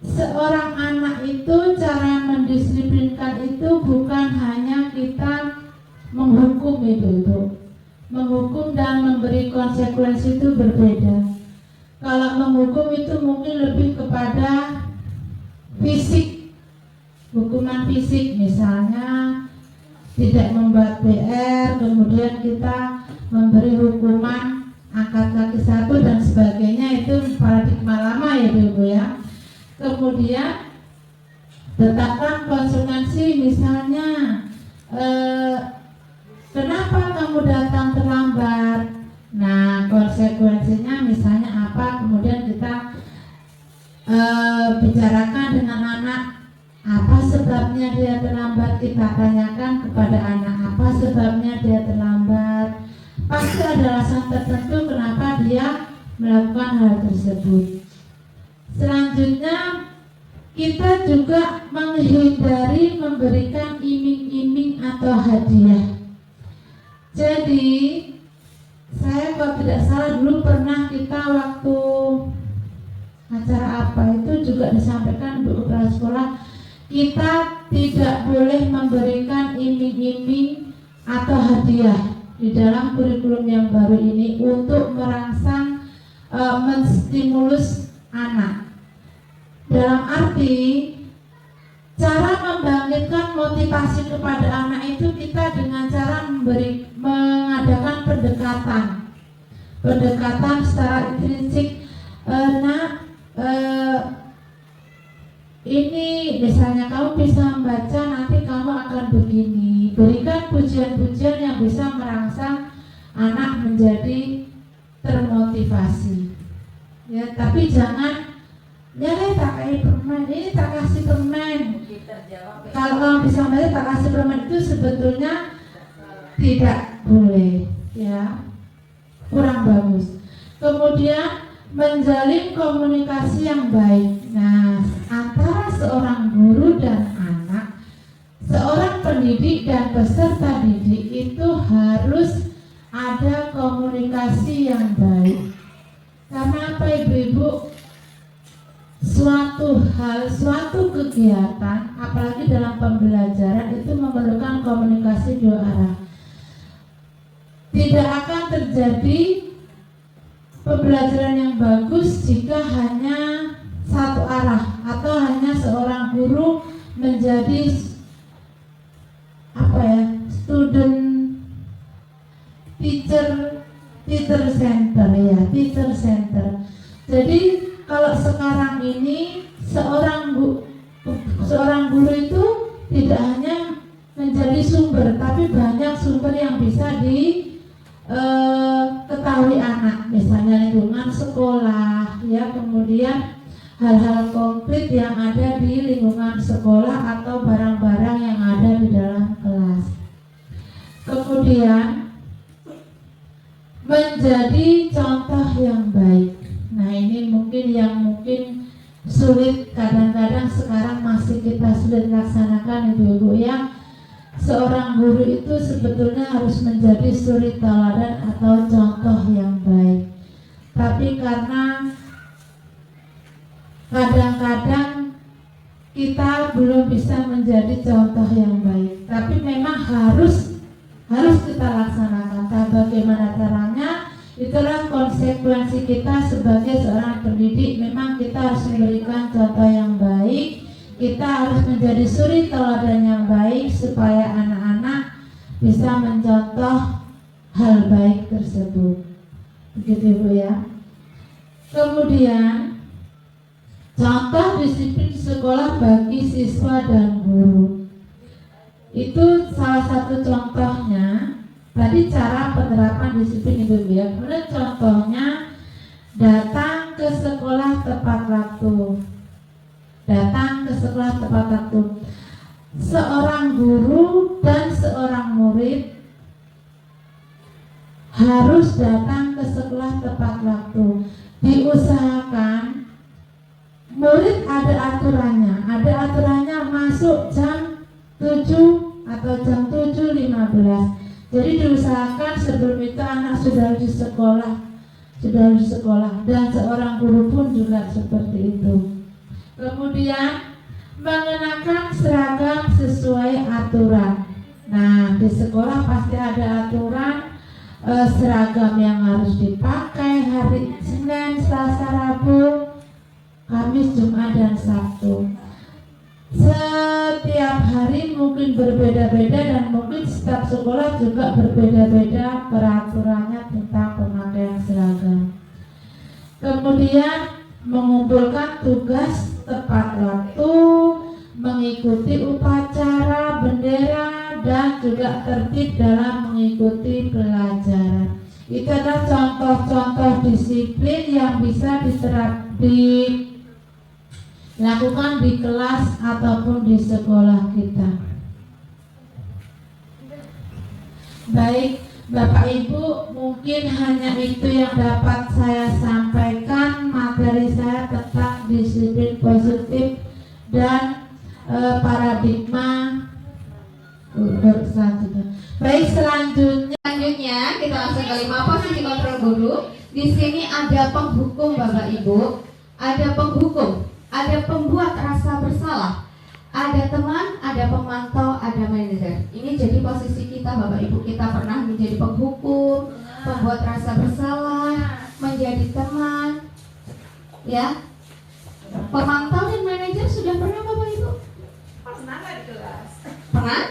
seorang anak itu cara mendisiplinkan itu bukan hanya kita menghukum itu. Menghukum dan memberi konsekuensi itu berbeda. Kalau menghukum itu mungkin lebih kepada fisik, hukuman fisik, misalnya tidak membuat PR, kemudian kita memberi hukuman angkat kaki satu dan sebagainya, itu paradigma lama ya Ibu ya. Kemudian tetapkan konsekuensi, misalnya kenapa kamu datang terlambat? Nah, konsekuensinya misalnya apa? Kemudian kita bicarakan dengan anak, apa sebabnya dia terlambat. Kita tanyakan kepada anak, apa sebabnya dia terlambat. Pasti ada alasan tertentu kenapa dia melakukan hal tersebut. Selanjutnya, kita juga menghindari memberikan iming-iming atau hadiah. Jadi saya kalau tidak salah dulu pernah kita waktu acara apa itu juga disampaikan Bu Kepala Sekolah, kita tidak boleh memberikan iming-iming atau hadiah di dalam kurikulum yang baru ini untuk merangsang menstimulus anak. Dalam arti cara membangkitkan motivasi kepada anak itu kita dengan cara mengadakan pendekatan secara intrinsik. Ini misalnya kamu bisa membaca, nanti kamu akan begini. Berikan pujian-pujian yang bisa merangsang anak menjadi termotivasi. Ya, tapi jangan ya tak kasih permen, ini tak kasih permen. Kalau kamu bisa membaca tak kasih permen itu sebetulnya tidak boleh, ya, kurang bagus. Kemudian menjalin komunikasi yang baik. Nah, antara seorang guru dan anak, seorang pendidik dan peserta didik itu harus ada komunikasi yang baik. Karena apa Ibu-ibu? Suatu hal, suatu kegiatan, apalagi dalam pembelajaran itu memerlukan komunikasi dua arah. Tidak akan terjadi pembelajaran yang bagus jika hanya satu arah atau hanya seorang guru menjadi student teacher center. Jadi kalau sekarang ini seorang guru itu tidak hanya menjadi sumber, tapi banyak sumber yang bisa ketahui anak, misalnya lingkungan sekolah, ya, kemudian hal-hal konkret yang ada di lingkungan sekolah atau barang-barang yang ada di dalam kelas. Kemudian menjadi contoh yang baik. Nah, ini mungkin sulit, kadang-kadang sekarang masih kita sulit laksanakan Ibu-ibu ya. Seorang guru itu sebetulnya harus menjadi suri tauladan atau contoh yang baik. Tapi karena kadang-kadang kita belum bisa menjadi contoh yang baik, tapi memang harus kita laksanakan. Bagaimana caranya? Itulah konsekuensi kita sebagai seorang pendidik. Memang kita harus memberikan contoh yang baik. Kita harus menjadi suri teladan yang baik supaya anak-anak bisa mencontoh hal baik tersebut. Begitu Bu ya. Kemudian contoh disiplin sekolah bagi siswa dan guru. Itu salah satu contohnya. Tadi cara penerapan disiplin Ibu ya. Kemudian contohnya datang ke sekolah tepat waktu. Datang ke sekolah tepat waktu. Seorang guru dan seorang murid harus datang ke sekolah tepat waktu. Diusahakan murid ada aturannya masuk jam 7 atau jam 7.15. Jadi diusahakan sebelum itu anak sudah di sekolah, dan seorang guru pun juga seperti itu. Kemudian mengenakan seragam sesuai aturan. Nah, di sekolah pasti ada aturan seragam yang harus dipakai hari Senin, Selasa, Rabu, Kamis, Jumat, dan Sabtu. Setiap hari mungkin berbeda-beda dan mungkin setiap sekolah juga berbeda-beda peraturannya tentang pemakaian seragam. Kemudian mengumpulkan tugas tepat waktu, mengikuti upacara bendera, dan juga tertib dalam mengikuti pelajaran. Itu adalah contoh-contoh disiplin yang bisa dilakukan di kelas ataupun di sekolah kita. Baik, Bapak Ibu, mungkin hanya itu yang dapat saya sampaikan materi saya tentang disiplin positif dan paradigma selanjutnya. Baik, Selanjutnya kita langsung ke 5 posisi kontrol guru. Di sini ada penghukum Bapak Ibu, ada penghukum, ada pembuat rasa bersalah, ada teman, ada pemantau, ada manajer. Ini jadi posisi kita Bapak Ibu. Kita pernah menjadi penghukum, pembuat rasa bersalah, menjadi teman, ya. Pemantau dan manajer sudah pernah Bapak Ibu? Pernah nggak di kelas? Pernah?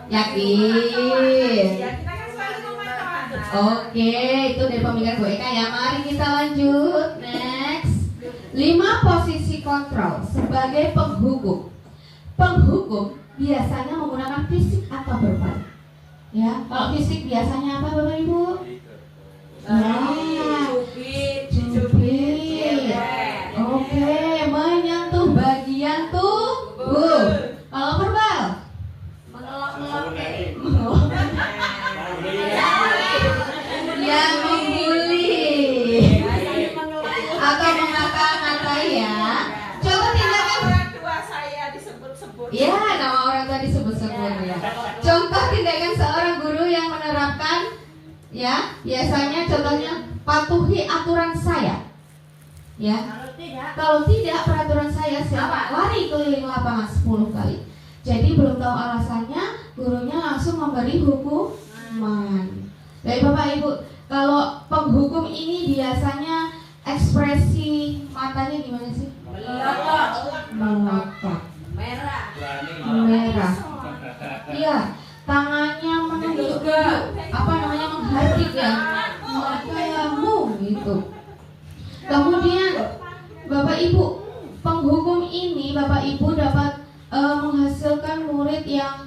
Yakin? Ya, kita kan selalu memantau anak. Oke, itu dari pemikiran Bu Eka ya. Mari kita lanjut. Next. 5 posisi kontrol sebagai penghukum. Penghukum biasanya menggunakan fisik atau verbal. Ya, kalau fisik biasanya apa Bapak Ibu? Cubit. Oke, menyentuh bagian tubuh. Kalau verbal? Yang membuli atau mengata-ngatai ya. Coba tindakan orang tua saya disebut-sebut. ya, nama orang tua disebut-sebut ya. Contoh tindakan seorang guru yang menerapkan ya, biasanya contohnya patuhi aturan saya. Ya. Kalau tidak peraturan saya lari keliling lapangan 10 kali. Jadi belum tahu alasannya, gurunya langsung memberi hukuman. Baik Bapak Ibu, kalau penghukum ini biasanya ekspresi matanya gimana sih? Melotot. Merah. Iya, tangannya menunjukkan menghardik ya, matamu gitu. Kemudian Bapak Ibu, penghukum ini Bapak Ibu dapat menghasilkan murid yang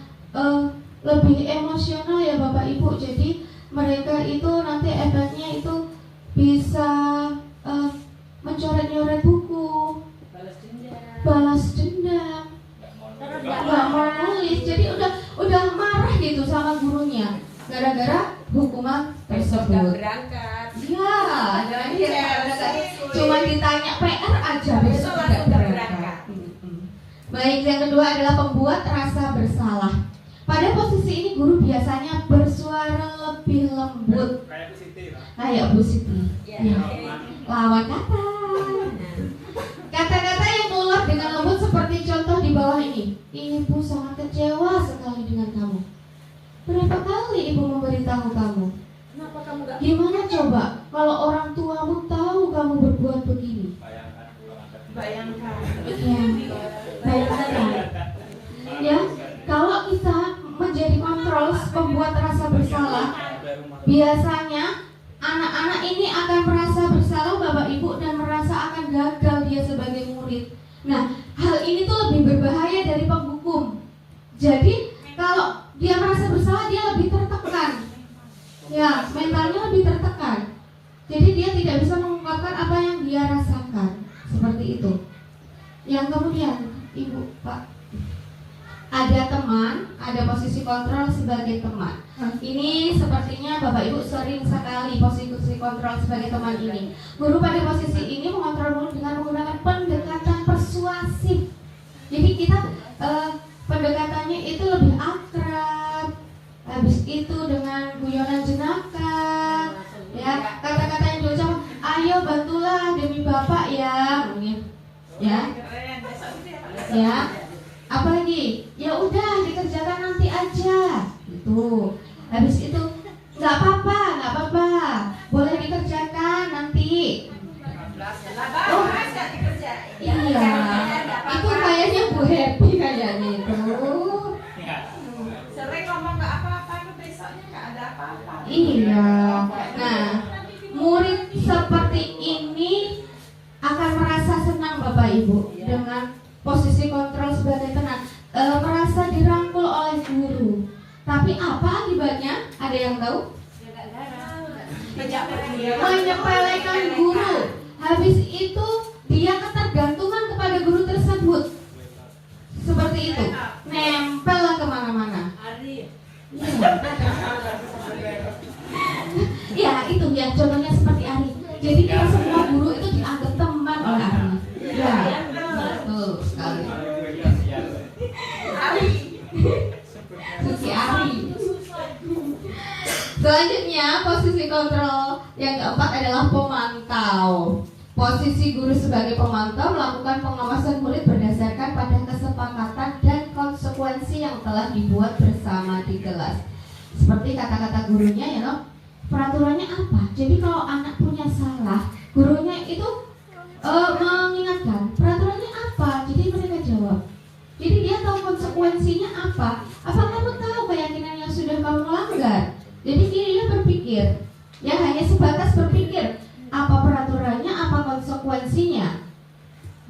lebih emosional ya Bapak Ibu. Jadi mereka itu nanti efeknya itu bisa mencoret-nyoret buku, balas dendam, nggak mau nulis. Jadi udah marah gitu sama gurunya gara-gara hukuman tersebut. Berangkat. Iya, cuma ditanya PR aja besok tidak berangkat. Baik, yang kedua adalah pembuat rasa bersalah. Pada posisi ini guru biasanya bersuara lebih lembut. Kayak Bu Siti. Ya. Lawan kata. Kata-kata yang keluar dengan lembut seperti contoh di bawah ini. Ibu sangat kecewa sekali dengan kamu. Berapa kali ibu memberitahu kamu? Kenapa kamu nggak? Gimana coba? kalau orang tuamu tahu kamu berbuat begini? Bayangkan. Ya, bayangkan. Ya, kalau kita menjadi kontrol pembuat rasa bersalah, biasanya anak-anak ini akan merasa bersalah Bapak Ibu dan merasa akan gagal dia sebagai murid. Nah, hal ini tuh lebih berbahaya dari penghukum. Jadi, kalau dia merasa bersalah dia lebih tertekan. Ya, mentalnya lebih tertekan. Jadi dia tidak bisa mengungkapkan apa yang dia rasakan. Seperti itu. Yang kemudian, Ibu, Pak, ada teman, ada posisi kontrol sebagai teman. Ini sepertinya Bapak Ibu sering sekali posisi kontrol sebagai teman ini. Guru pada posisi ini mengontrol murid dengan menggunakan pendekatan persuasif. Jadi kita pendekatannya itu lebih akrab. Habis itu dengan guyonan jenaka, ya, kata-kata yang diucap, ayo bantulah demi Bapak ya, ya, ya. Apalagi, ya udah dikerjakan nanti aja, itu. Habis itu, nggak apa-apa, boleh dikerjakan nanti. Oh, iya, itu kayaknya Bu Happy kayaknya itu. Sering ngomong nggak apa-apa, itu besoknya nggak ada apa-apa. Iya. Nah, murid seperti ini akan merasa senang Bapak Ibu dengan posisi kontrol sebagai tenang, merasa dirangkul oleh guru. Tapi apa akibatnya? Ada yang tahu? Menyepelekan guru. Habis itu dia ketergantungan kepada guru tersebut. Seperti itu. Nempel kemana-mana. Ya itu ya, contohnya seperti Ari. Jadi kita semua guru itu dianggap teman oleh Ari. Ya, betul sekali. Susi Ari. Selanjutnya posisi kontrol yang keempat adalah pemantau. Posisi guru sebagai pemantau melakukan pengawasan murid berdasarkan pada kesepakatan dan konsekuensi yang telah dibuat bersama di kelas. Seperti kata-kata gurunya ya loh. Peraturannya apa? Jadi kalau anak punya salah, gurunya itu mengingatkan peraturannya apa. Jadi mereka jawab. Jadi dia tahu konsekuensinya apa. Apa kamu tahu keyakinan yang sudah kamu langgar? Jadi dia berpikir, ya hanya sebatas berpikir apa peraturannya, apa konsekuensinya,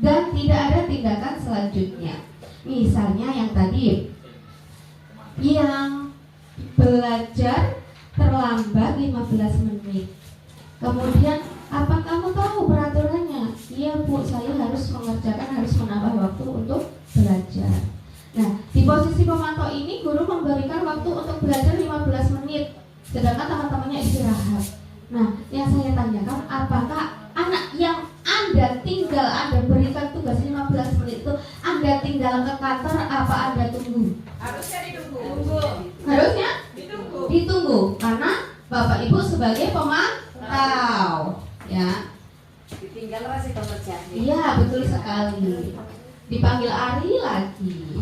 dan tidak ada tindakan selanjutnya. Misalnya yang tadi, yang belajar terlambat 15 menit. Kemudian, apa kamu tahu peraturannya? Iya Bu, saya harus mengerjakan, harus menambah waktu untuk belajar. Nah, di posisi pemantau ini guru memberikan waktu untuk belajar 15 menit, sedangkan teman-temannya istirahat. Nah, yang saya tanyakan, apakah anak yang Anda berikan tugas 15 menit itu Anda tinggal ke kantor, apa Anda tunggu? Harusnya ditunggu. Harusnya Ditunggu. ditunggu, karena Bapak Ibu sebagai pemantau, ya. Ditinggal masih pekerjaan. Iya, betul sekali. Dipanggil Ari lagi.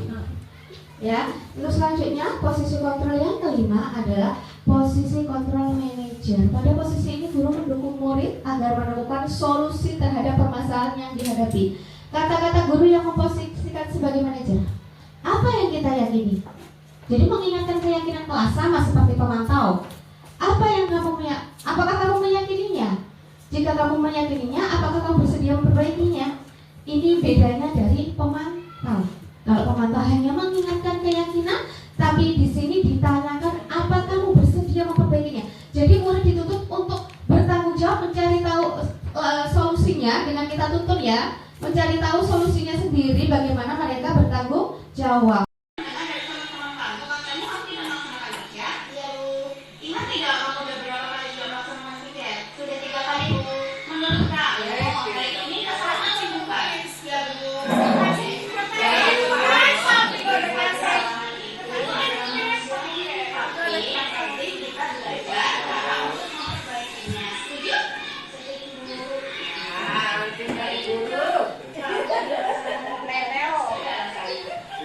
Ya, untuk selanjutnya posisi kontrol yang kelima adalah posisi kontrol manajer. Pada posisi ini guru mendukung murid agar menemukan solusi terhadap permasalahan yang dihadapi. Kata-kata guru yang memposisikan sebagai manajer. Apa yang kita yakini? Jadi mengingatkan keyakinan kelas sama seperti pemantau. Apakah kamu meyakininya? Jika kamu meyakininya, apakah kamu bersedia memperbaikinya? Ini bedanya dari pemantau. Kalau pemantau hanya mengingatkan keyakinan, tapi di sini ditanyakan apa kamu bersedia memperbaikinya. Jadi murid dituntut untuk bertanggung jawab, mencari tahu solusinya. Dengan kita tuntut ya, mencari tahu solusinya sendiri, bagaimana mereka bertanggung jawab.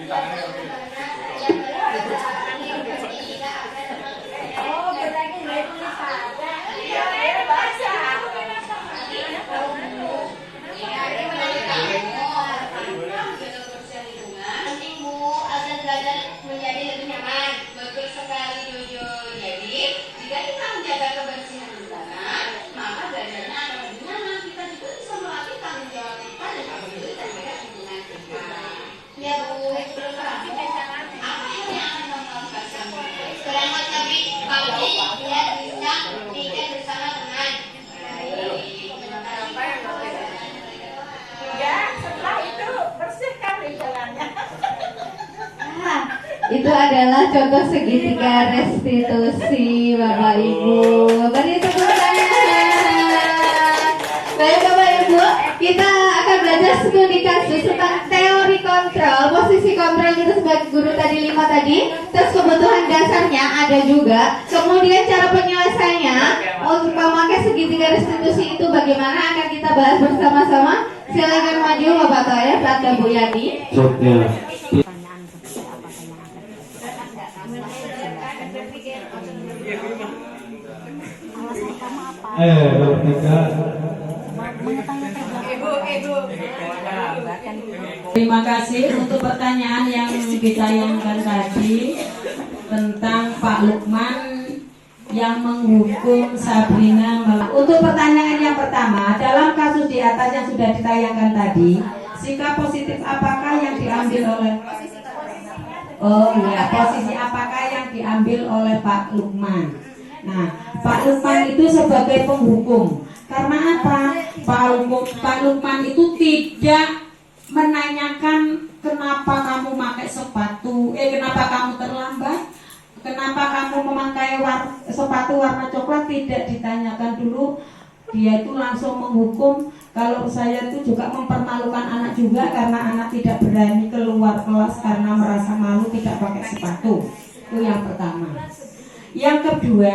Guru. Itu adalah contoh segitiga restitusi Bapak Ibu. Beri tepuk tangan. Baik Bapak Ibu, kita akan belajar studi kasus tentang teori kontrol. Posisi kontrol itu sebagai guru tadi 5 tadi. Terus kebutuhan dasarnya ada juga. Kemudian cara penyelesaiannya untuk memakai segitiga restitusi itu bagaimana akan kita bahas bersama-sama. Silakan maju Bapak Toya dan Bu Yani. Terima kasih untuk pertanyaan yang ditayangkan tadi tentang Pak Lukman yang menghukum Sabrina. Untuk pertanyaan yang pertama, dalam kasus di atas yang sudah ditayangkan tadi, sikap positif apakah yang diambil oleh posisi apakah yang diambil oleh Pak Lukman? Nah, Pak Lukman itu sebagai penghukum. Karena apa? Pak Lukman itu tidak menanyakan kenapa kamu pakai sepatu, kenapa kamu terlambat, kenapa kamu memakai sepatu warna coklat, tidak ditanyakan dulu. Dia itu langsung menghukum. Kalau saya itu juga mempermalukan anak juga karena anak tidak berani keluar kelas karena merasa malu tidak pakai sepatu. Itu yang pertama. Yang kedua,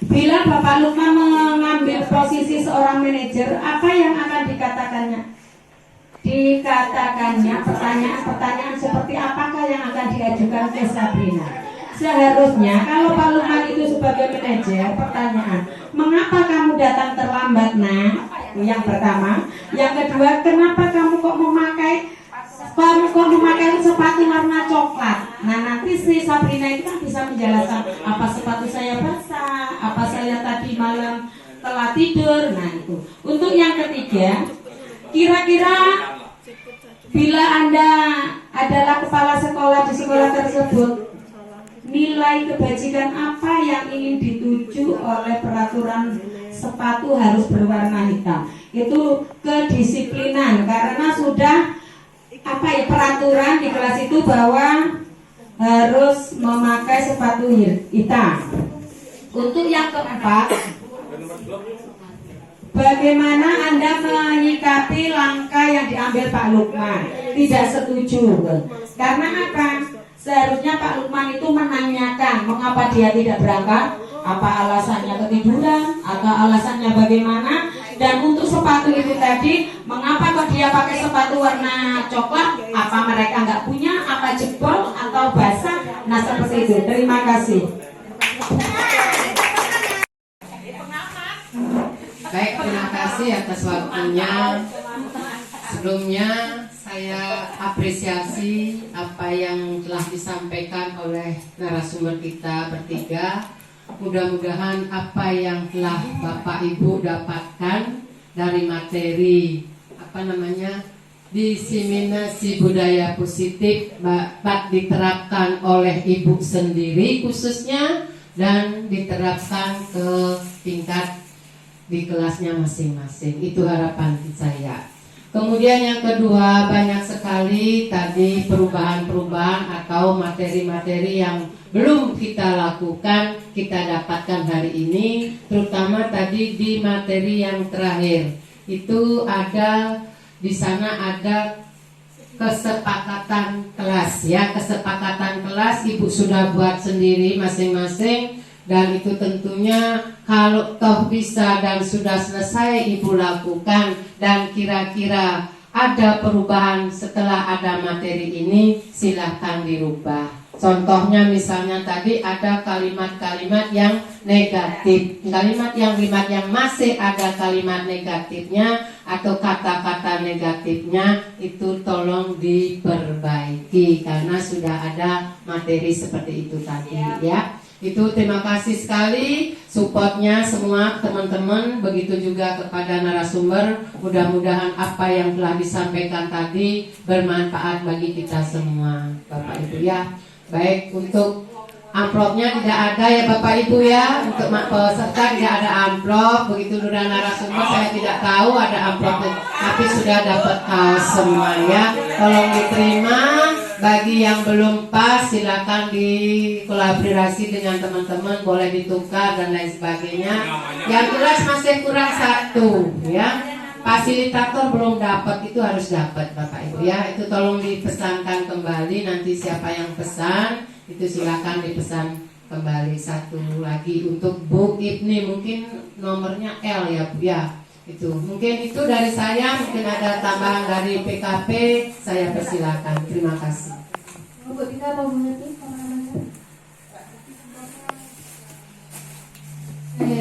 bila Bapak Lukman mengambil posisi seorang manajer, apa yang akan dikatakannya? Pertanyaan seperti apakah yang akan diajukan ke Sabrina? Seharusnya kalau Pak Lukman itu sebagai manajer, pertanyaan, mengapa kamu datang terlambat, Nah? Yang pertama. Yang kedua, kenapa kamu kok memakai sepatu warna coklat? Nah, nanti si Sabrina itu kan bisa menjelaskan apa sepatu saya basah, apa saya tadi malam telat tidur. Nah, itu. Untuk yang ketiga, kira-kira bila Anda adalah kepala sekolah di sekolah tersebut, nilai kebajikan apa yang ingin dituju oleh peraturan sepatu harus berwarna hitam? Itu kedisiplinan, karena sudah peraturan di kelas itu bahwa harus memakai sepatu hitam. Untuk yang keempat, bagaimana Anda menyikapi langkah yang diambil Pak Lukman? Tidak setuju. Karena apa? Seharusnya Pak Lukman itu menanyakan mengapa dia tidak berangkat, apa alasannya ketiduran, atau alasannya bagaimana. Dan untuk sepatu itu tadi, mengapa kok dia pakai sepatu warna coklat? Apa mereka nggak punya, apa jebol atau basah? Nah, seperti itu. Terima kasih. Baik, terima kasih atas waktunya. Sebelumnya saya apresiasi apa yang telah disampaikan oleh narasumber kita bertiga. Mudah-mudahan apa yang telah Bapak Ibu dapatkan dari materi diseminasi budaya positif dapat diterapkan oleh Ibu sendiri khususnya dan diterapkan ke tingkat di kelasnya masing-masing. Itu harapan saya. Kemudian yang kedua, banyak sekali tadi perubahan-perubahan atau materi-materi yang belum kita lakukan, kita dapatkan hari ini, terutama tadi di materi yang terakhir. Itu ada di sana ada kesepakatan kelas ya, kesepakatan kelas Ibu sudah buat sendiri masing-masing. Dan itu tentunya kalau toh bisa dan sudah selesai Ibu lakukan dan kira-kira ada perubahan setelah ada materi ini, silahkan dirubah. Contohnya misalnya tadi ada kalimat-kalimat yang negatif, kalimat yang masih ada kalimat negatifnya atau kata-kata negatifnya itu tolong diperbaiki karena sudah ada materi seperti itu tadi ya. Itu terima kasih sekali supportnya semua teman-teman, begitu juga kepada narasumber. Mudah-mudahan apa yang telah disampaikan tadi bermanfaat bagi kita semua, Bapak Ibu ya. Baik, untuk amplopnya tidak ada ya Bapak Ibu ya. Untuk peserta tidak ada amplop. Begitu juga narasumber saya tidak tahu ada amplopnya, tapi sudah dapat semua ya. Tolong diterima. bagi yang belum pas silakan dikolaborasi dengan teman-teman, boleh ditukar dan lain sebagainya. Yang jelas masih kurang satu ya. Fasilitator belum dapat, itu harus dapat Bapak Ibu ya. Itu tolong dipesankan kembali, nanti siapa yang pesan itu silakan dipesan kembali. Satu lagi untuk Bu Ibni, mungkin nomornya L ya Bu ya. Itu mungkin itu dari saya, mungkin ada tambahan dari PKP, saya persilakan. Terima kasih. Bu Tika mau mengerti pengalamannya?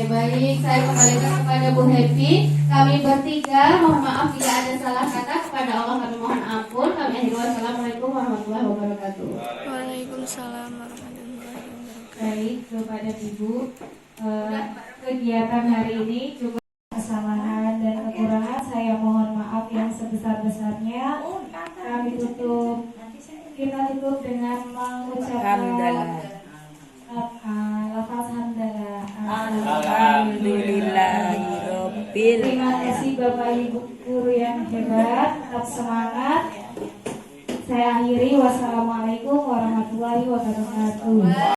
Baik, saya kembalikan kepada Bu Happy. Kami bertiga mohon maaf bila ada salah kata, kepada Allah kami mohon ampun. Kami akhiri wassalamualaikum warahmatullahi wabarakatuh. Waalaikumsalam warahmatullahi wabarakatuh. Baik, kepada Ibu, kegiatan hari ini cukup kesalahan dan kekurangan. Saya mohon maaf yang sebesar-besarnya. Kita tutup dengan mengucapkan lafaz hamdalah. Alhamdulillahirabbil. Terima kasih Bapak Ibu guru yang hebat, tetap semangat. Saya akhiri, wassalamualaikum warahmatullahi wabarakatuh.